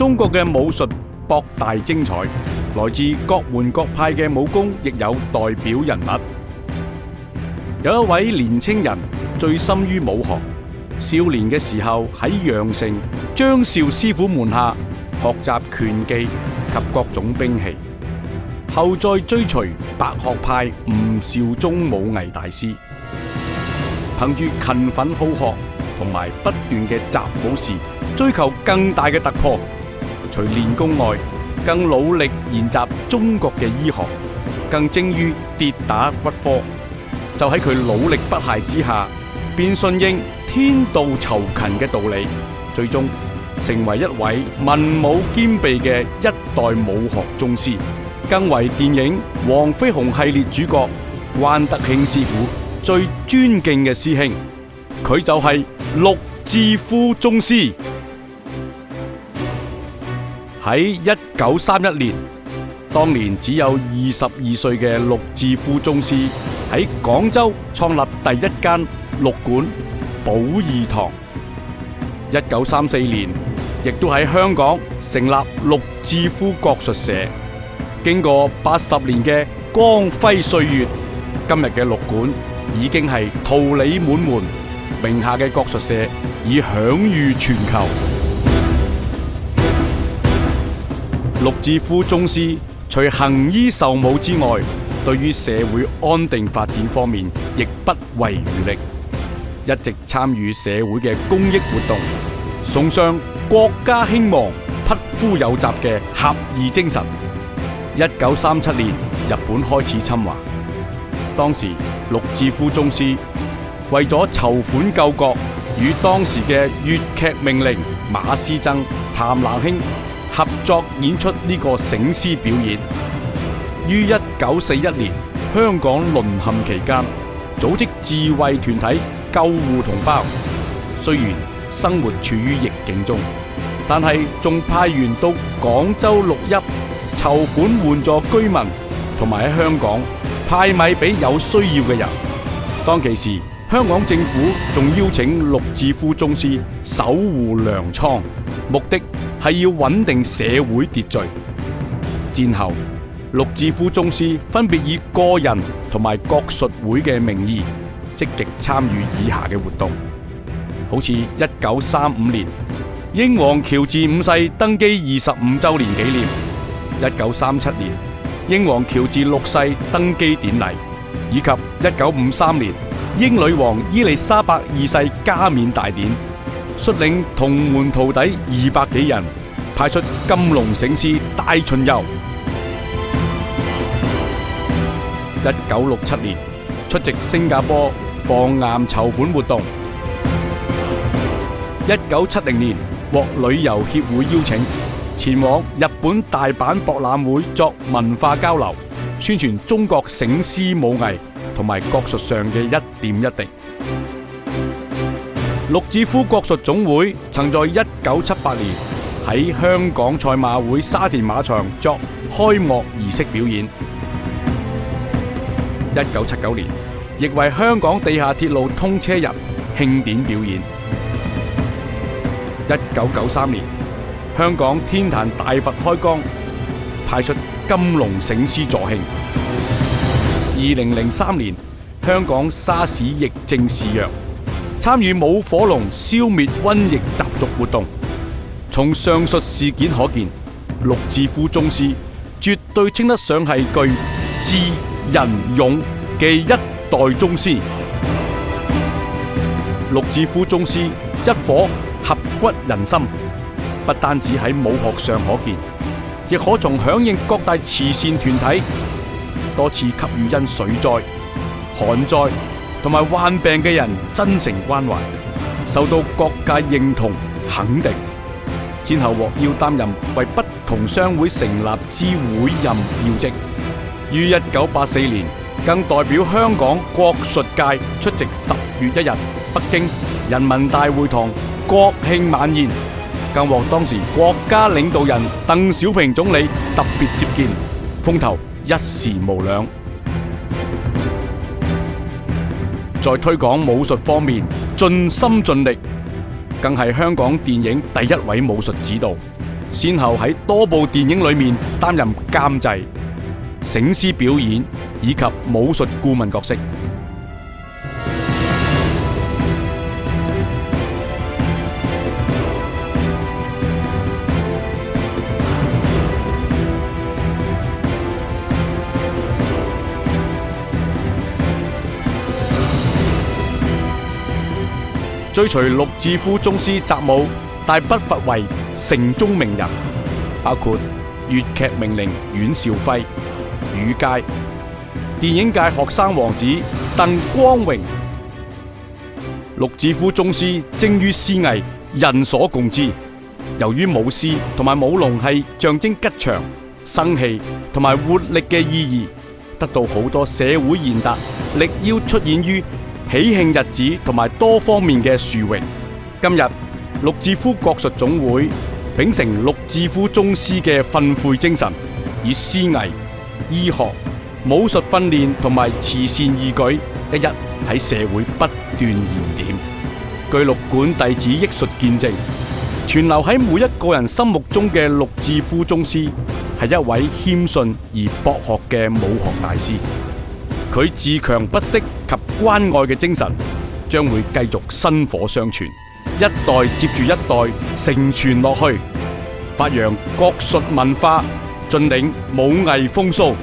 中國嘅武術博大精彩，來自各門各派嘅武功亦有代表人物。有一位年青人醉心於武學，少年嘅時候喺陽城張紹師傅門下學習拳技及各種兵器，後再追隨白鶴派吳紹宗武藝大師，憑住勤奮好學同埋不斷嘅習武時，追求更大嘅突破。除練功外，更努力研習中國嘅醫學，更精於跌打骨科。就喺佢努力不懈之下，便順應天道酬勤嘅道理，最終成為一位文武兼備嘅一代武學宗師，更為電影《黃飛鴻》系列主角關德興師傅最尊敬嘅師兄。佢就係陸志夫宗師。喺1931年，當年只有22歲嘅陸志夫宗師喺廣州創立第一間陸館寶義堂。1934年，亦都喺香港成立陸志夫國術社。經過80年嘅光輝歲月，今日嘅陸館已經係桃李滿門，名下嘅國術社已享譽全球。陸志夫宗師除行醫授武之外，對於社會安定發展方面亦不遺餘力，一直參與社會嘅公益活動，崇尚國家興亡、匹夫有責嘅俠義精神。1937年，日本開始侵華，當時陸志夫宗師為咗籌款救國，與當時嘅粵劇名伶馬師曾、譚蘭卿合作演出呢個醒獅表演。於1941年香港淪陷期間，組織自衛團體救護同胞。雖然生活處於逆境中，但係仲派員到廣州六邑籌款援助居民，同埋喺香港派米俾有需要嘅人。當其時，香港政府仲邀請陸志夫宗師守護糧倉，目的係要穩定社會秩序。戰後，陸志夫宗師分別以個人同埋國術會嘅名義，積極參與以下嘅活動，好似1935年英皇喬治五世登基25週年紀念，1937年英皇喬治六世登基典禮，以及1953年英女王伊麗莎白二世加冕大典。率領同門徒弟200幾人，派出金龍醒獅大巡遊。1967年出席新加坡防癌籌款活動。1970年獲旅遊協會邀請，前往日本大阪博覽會作文化交流，宣傳中國醒獅武藝同埋國術上嘅一點一滴。陸志夫國術總會曾在1978年喺香港賽馬會沙田馬場作開幕儀式表演。1979年亦為香港地下鐵路通車日慶典表演。1993年香港天壇大佛開光，派出金龍醒獅助慶。2003年香港沙士疫症肆虐，參與舞火龍消滅瘟疫習俗活動。從上述事件可見，陸志夫宗師絕對稱得上係具智仁勇嘅一代宗師。陸志夫宗師一顆合骨人心，不單止喺武學上可見，亦可從響應各大慈善團體，多次給予因水災、旱災同埋患病嘅人真誠關懷，受到各界認同肯定，先後獲邀擔任為不同商會成立之會任要職。於1984年，更代表香港國術界出席10月1日北京人民大會堂國慶晚宴，更獲當時國家領導人鄧小平總理特別接見，風頭一時無兩。在推廣武術方面盡心盡力，更係香港電影第一位武術指導，先後喺多部電影裏面擔任監製、醒獅表演以及武術顧問角色。追隨陸志夫宗師習武，但不乏為城中名人，包括粵劇名伶阮兆輝、羽佳，電影界學生王子鄧光榮。陸志夫宗師精於詩藝，人所共知。由於舞獅同埋舞龍係象徵吉祥、生氣同埋活力嘅意義，得到好多社會賢達力邀出演於喜慶日子同埋多方面嘅殊榮。今日陸志夫國術總會秉承陸志夫宗師嘅訓誨精神，以詩藝、醫學、武術訓練同埋慈善義舉，一一喺社會不斷燃點。據陸館弟子憶述見證，存留喺每一個人心目中嘅陸志夫宗師係一位謙遜而博學嘅武學大師。佢自強不息及關愛嘅精神，將會繼續薪火相傳，一代接住一代承傳落去，發揚國術文化，盡領武藝風騷。